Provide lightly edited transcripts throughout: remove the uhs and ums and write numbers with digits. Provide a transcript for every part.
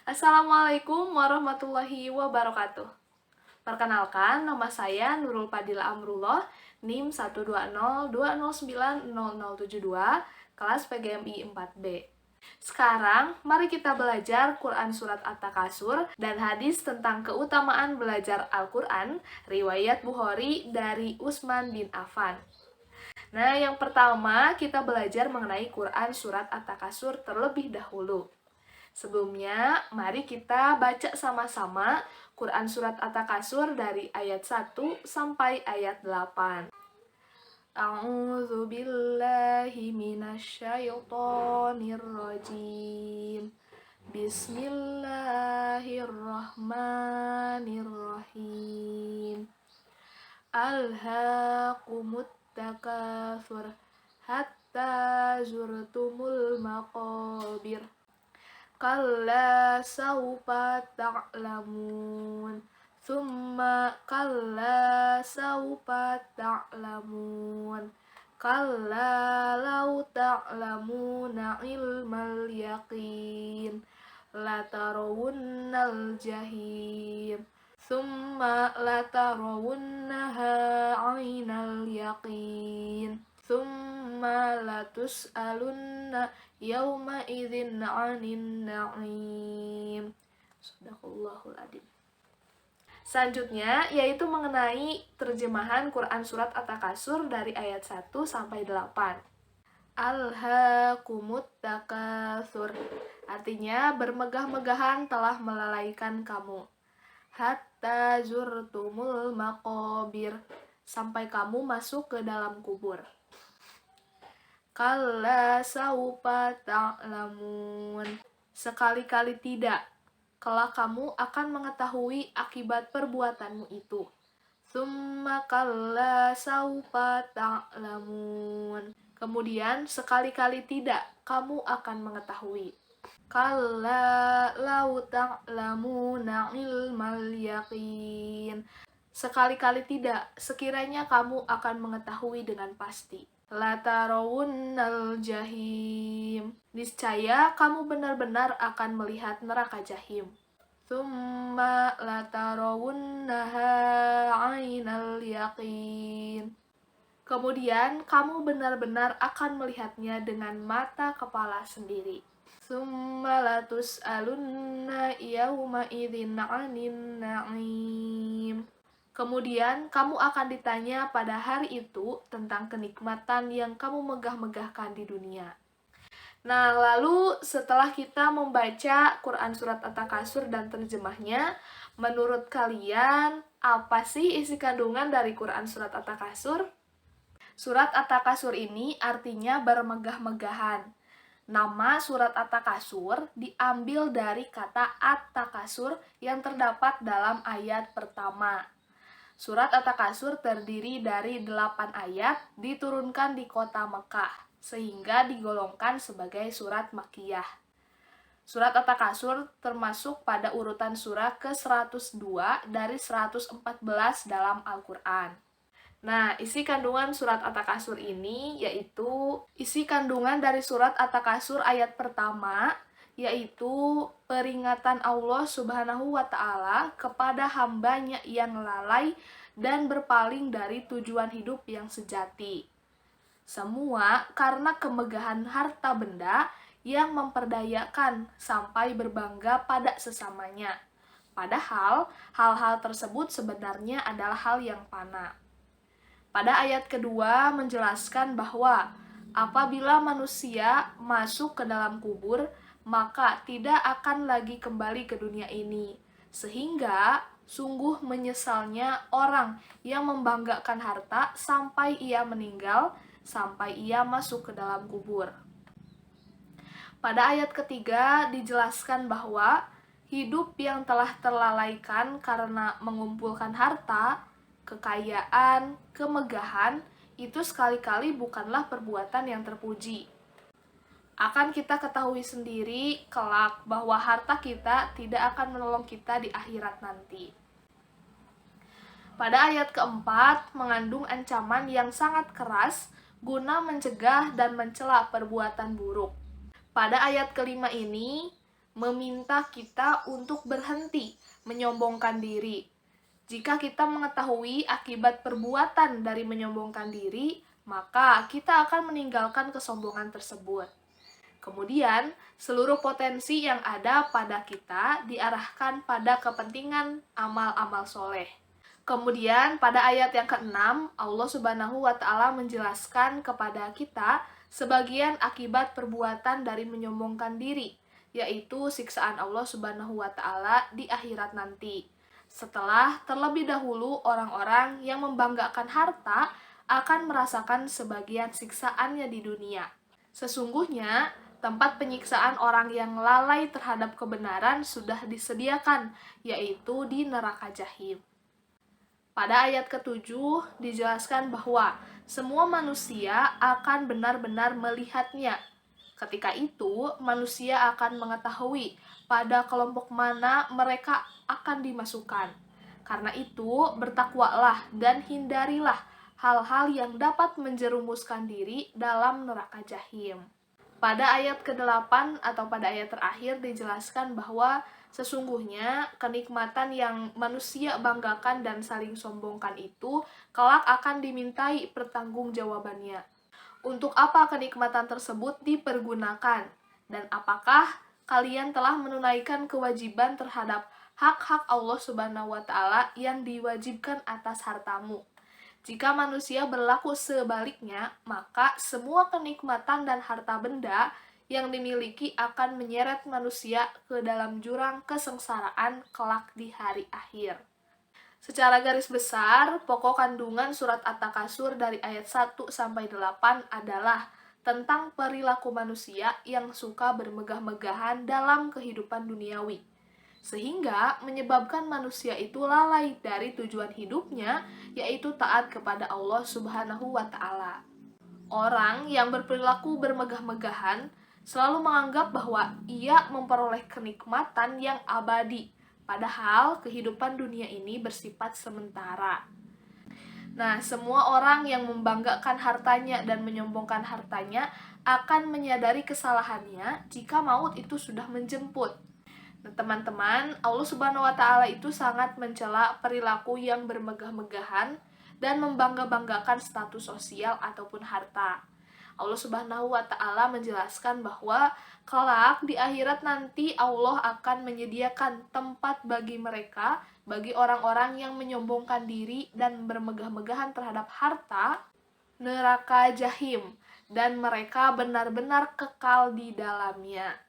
Assalamualaikum warahmatullahi wabarakatuh. Perkenalkan, nama saya Nurul Fadila Amrullah, NIM 120209072, kelas PGMI 4B. Sekarang, mari kita belajar Quran Surat At-Takasur dan hadis tentang keutamaan belajar Al-Quran, riwayat Bukhari dari Utsman bin Affan. Nah, yang pertama kita belajar mengenai Quran Surat At-Takasur terlebih dahulu. Sebelumnya, mari kita baca sama-sama Quran Surat At-Takasur dari ayat 1 sampai ayat 8. A'udzu billahi minasyaitonir rajim. Bismillahirrahmanirrahim. Alhaqumut takatsur hatta zurtumul maqabir. Kalla saufa ta'lamun. Thumma kalla saufa ta'lamun. Kalla law ta'lamuna ilmal yaqin. Latarawunnal jahim. Thumma latarawunnaha 'ainal yaqin. Thumma latus'alunna yauma idzin 'anin na'im. Shadaqallahul adzim. Selanjutnya yaitu mengenai terjemahan Quran Surat At-Takasur dari ayat 1 sampai 8. Alhaqumut takatsur, artinya bermegah-megahan telah melalaikan kamu. Hatta zurtumul maqabir, sampai kamu masuk ke dalam kubur. Kalla saufa ta'lamun, sekali-kali tidak, kelak kamu akan mengetahui akibat perbuatanmu itu. Tsumma kalla saufa ta'lamun, kemudian sekali-kali tidak kamu akan mengetahui. Kalla lau ta'lamuna ilmal yaqin, sekali-kali tidak, sekiranya kamu akan mengetahui dengan pasti. Latarawunnal jahim, niscaya kamu benar-benar akan melihat neraka jahim. Tsumma latarawunnaha 'ainal yaqin, kemudian kamu benar-benar akan melihatnya dengan mata kepala sendiri. Tsumma latus'alunna yauma idzin 'anin na'im, kemudian kamu akan ditanya pada hari itu tentang kenikmatan yang kamu megah-megahkan di dunia. Nah, lalu setelah kita membaca Quran Surat At-Takasur dan terjemahnya, menurut kalian apa sih isi kandungan dari Quran Surat At-Takasur? Surat At-Takasur ini artinya bermegah-megahan. Nama Surat At-Takasur diambil dari kata At-Takasur yang terdapat dalam ayat pertama. Surat At-Takasur terdiri dari 8 ayat diturunkan di kota Mekah, sehingga digolongkan sebagai surat Makkiyah. Surat At-Takasur termasuk pada urutan surah ke-102 dari 114 dalam Al-Quran. Nah, isi kandungan surat At-Takasur ini yaitu isi kandungan dari surat At-Takasur ayat pertama, yaitu peringatan Allah Subhanahu wa Ta'ala kepada hambanya yang lalai dan berpaling dari tujuan hidup yang sejati. Semua karena kemegahan harta benda yang memperdayakan sampai berbangga pada sesamanya. Padahal hal-hal tersebut sebenarnya adalah hal yang fana. Pada ayat kedua menjelaskan bahwa apabila manusia masuk ke dalam kubur, maka tidak akan lagi kembali ke dunia ini. Sehingga sungguh menyesalnya orang yang membanggakan harta sampai ia meninggal, sampai ia masuk ke dalam kubur. Pada ayat ketiga dijelaskan bahwa hidup yang telah terlalaikan karena mengumpulkan harta, kekayaan, kemegahan, itu sekali-kali bukanlah perbuatan yang terpuji. Akan kita ketahui sendiri kelak bahwa harta kita tidak akan menolong kita di akhirat nanti. Pada ayat keempat mengandung ancaman yang sangat keras guna mencegah dan mencela perbuatan buruk. Pada ayat kelima ini meminta kita untuk berhenti menyombongkan diri. Jika kita mengetahui akibat perbuatan dari menyombongkan diri, maka kita akan meninggalkan kesombongan tersebut. Kemudian, seluruh potensi yang ada pada kita diarahkan pada kepentingan amal-amal soleh. Kemudian, pada ayat yang ke-6, Allah Subhanahu wa Ta'ala menjelaskan kepada kita sebagian akibat perbuatan dari menyombongkan diri, yaitu siksaan Allah Subhanahu wa Ta'ala di akhirat nanti. Setelah terlebih dahulu orang-orang yang membanggakan harta akan merasakan sebagian siksaannya di dunia. Sesungguhnya, tempat penyiksaan orang yang lalai terhadap kebenaran sudah disediakan, yaitu di neraka Jahim. Pada ayat ke-7 dijelaskan bahwa semua manusia akan benar-benar melihatnya. Ketika itu, manusia akan mengetahui pada kelompok mana mereka akan dimasukkan. Karena itu, bertakwalah dan hindarilah hal-hal yang dapat menjerumuskan diri dalam neraka Jahim. Pada ayat ke-8 atau pada ayat terakhir dijelaskan bahwa sesungguhnya kenikmatan yang manusia banggakan dan saling sombongkan itu kelak akan dimintai pertanggungjawabannya. Untuk apa kenikmatan tersebut dipergunakan? Dan apakah kalian telah menunaikan kewajiban terhadap hak-hak Allah Subhanahu wa Ta'ala yang diwajibkan atas hartamu? Jika manusia berlaku sebaliknya, maka semua kenikmatan dan harta benda yang dimiliki akan menyeret manusia ke dalam jurang kesengsaraan kelak di hari akhir. Secara garis besar, pokok kandungan surat At-Takasur dari ayat 1-8 adalah tentang perilaku manusia yang suka bermegah-megahan dalam kehidupan duniawi, sehingga menyebabkan manusia itu lalai dari tujuan hidupnya, yaitu taat kepada Allah Subhanahu wa Ta'ala. Orang yang berperilaku bermegah-megahan selalu menganggap bahwa ia memperoleh kenikmatan yang abadi, padahal kehidupan dunia ini bersifat sementara. Nah, semua orang yang membanggakan hartanya dan menyombongkan hartanya akan menyadari kesalahannya jika maut itu sudah menjemput. Nah, teman-teman, Allah Subhanahu wa Ta'ala itu sangat mencela perilaku yang bermegah-megahan dan membangga-banggakan status sosial ataupun harta. Allah Subhanahu wa Ta'ala menjelaskan bahwa kelak di akhirat nanti Allah akan menyediakan tempat bagi mereka, bagi orang-orang yang menyombongkan diri dan bermegah-megahan terhadap harta, neraka Jahim, dan mereka benar-benar kekal di dalamnya.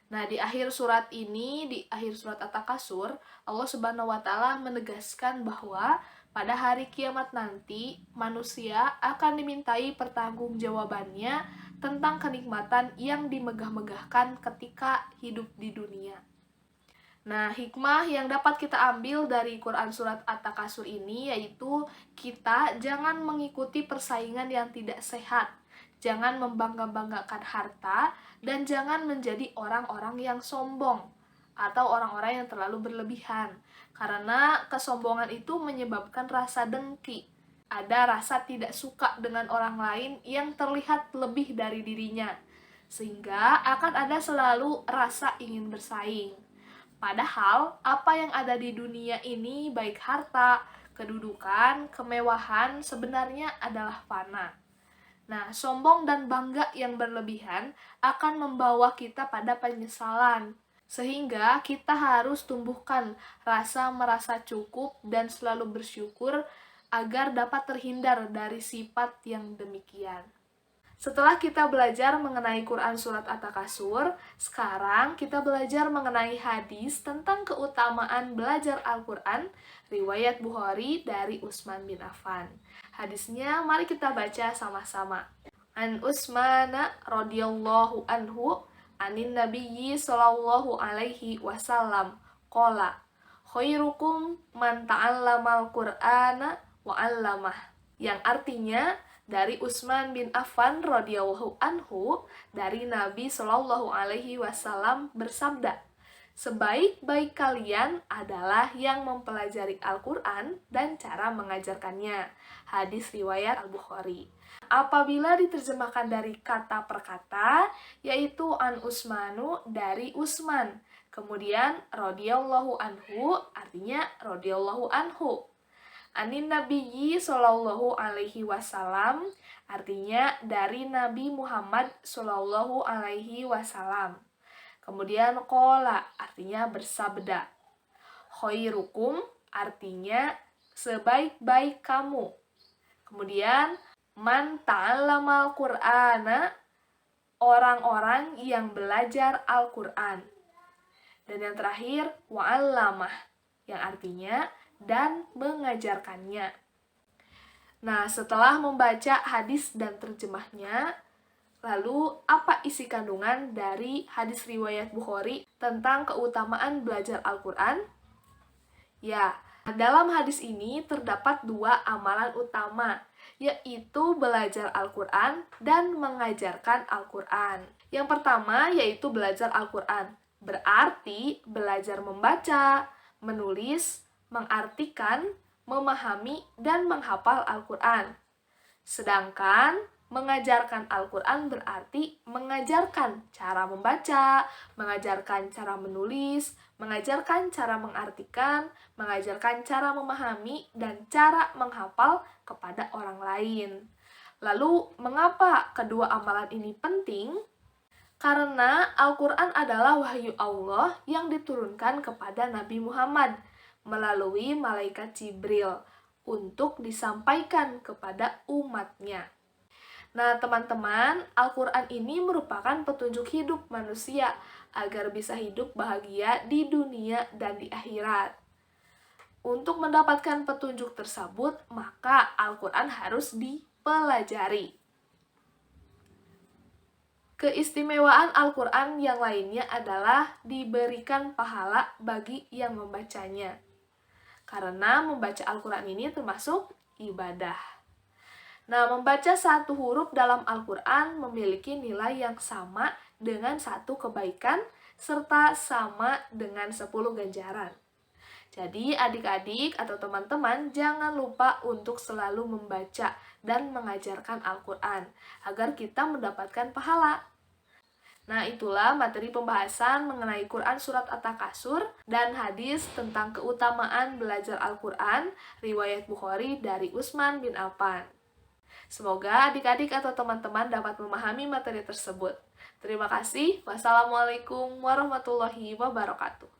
Nah, di akhir surat ini, di akhir surat At-Takasur, Allah Subhanahu wa Ta'ala menegaskan bahwa pada hari kiamat nanti, manusia akan dimintai pertanggungjawabannya tentang kenikmatan yang dimegah-megahkan ketika hidup di dunia. Nah, hikmah yang dapat kita ambil dari Quran Surat At-Takasur ini yaitu kita jangan mengikuti persaingan yang tidak sehat, jangan membangga-banggakan harta, dan jangan menjadi orang-orang yang sombong atau orang-orang yang terlalu berlebihan. Karena kesombongan itu menyebabkan rasa dengki. Ada rasa tidak suka dengan orang lain yang terlihat lebih dari dirinya. Sehingga akan ada selalu rasa ingin bersaing. Padahal apa yang ada di dunia ini baik harta, kedudukan, kemewahan sebenarnya adalah fana. Nah, sombong dan bangga yang berlebihan akan membawa kita pada penyesalan. Sehingga kita harus tumbuhkan rasa merasa cukup dan selalu bersyukur agar dapat terhindar dari sifat yang demikian. Setelah kita belajar mengenai Quran Surat At-Takasur, sekarang kita belajar mengenai hadis tentang keutamaan belajar Al-Quran, riwayat Bukhari dari Utsman bin Affan. Hadisnya mari kita baca sama-sama. An Utsmana radhiyallahu anhu anin nabiyyi sallallahu alaihi wasallam qala khairukum man ta'allamal qur'ana wa 'allamah, yang artinya dari Utsman bin Affan radhiyallahu anhu dari Nabi sallallahu alaihi wasallam bersabda, Sebaik-baik kalian adalah yang mempelajari Al-Quran dan cara mengajarkannya. Hadis riwayat Al-Bukhari. Apabila diterjemahkan dari kata per kata, yaitu an Usmanu dari Usman. Kemudian radhiyallahu anhu artinya radhiyallahu anhu. Anin Nabiyyi sallallahu alaihi wasallam artinya dari Nabi Muhammad sallallahu alaihi wasallam. Kemudian kola artinya bersabda. Khairukum artinya sebaik-baik kamu. Kemudian man ta'allamal Qur'ana orang-orang yang belajar Al-Qur'an. Dan yang terakhir wa'allamah yang artinya dan mengajarkannya. Nah, setelah membaca hadis dan terjemahnya, lalu, apa isi kandungan dari hadis riwayat Bukhari tentang keutamaan belajar Al-Quran? Ya, dalam hadis ini terdapat 2 amalan utama, yaitu belajar Al-Quran dan mengajarkan Al-Quran. Yang pertama yaitu belajar Al-Quran, berarti belajar membaca, menulis, mengartikan, memahami, dan menghafal Al-Quran. Sedangkan mengajarkan Al-Quran berarti mengajarkan cara membaca, mengajarkan cara menulis, mengajarkan cara mengartikan, mengajarkan cara memahami, dan cara menghafal kepada orang lain. Lalu, mengapa kedua amalan ini penting? Karena Al-Quran adalah wahyu Allah yang diturunkan kepada Nabi Muhammad melalui malaikat Jibril untuk disampaikan kepada umatnya. Nah, teman-teman, Al-Quran ini merupakan petunjuk hidup manusia agar bisa hidup bahagia di dunia dan di akhirat. Untuk mendapatkan petunjuk tersebut, maka Al-Quran harus dipelajari. Keistimewaan Al-Quran yang lainnya adalah diberikan pahala bagi yang membacanya. Karena membaca Al-Quran ini termasuk ibadah. Nah, membaca satu huruf dalam Al-Quran memiliki nilai yang sama dengan 1 kebaikan, serta sama dengan 10 ganjaran. Jadi, adik-adik atau teman-teman jangan lupa untuk selalu membaca dan mengajarkan Al-Quran, agar kita mendapatkan pahala. Nah, itulah materi pembahasan mengenai Quran Surat At-Takasur dan hadis tentang keutamaan belajar Al-Quran, riwayat Bukhari dari Utsman bin Affan. Semoga adik-adik atau teman-teman dapat memahami materi tersebut. Terima kasih. Wassalamualaikum warahmatullahi wabarakatuh.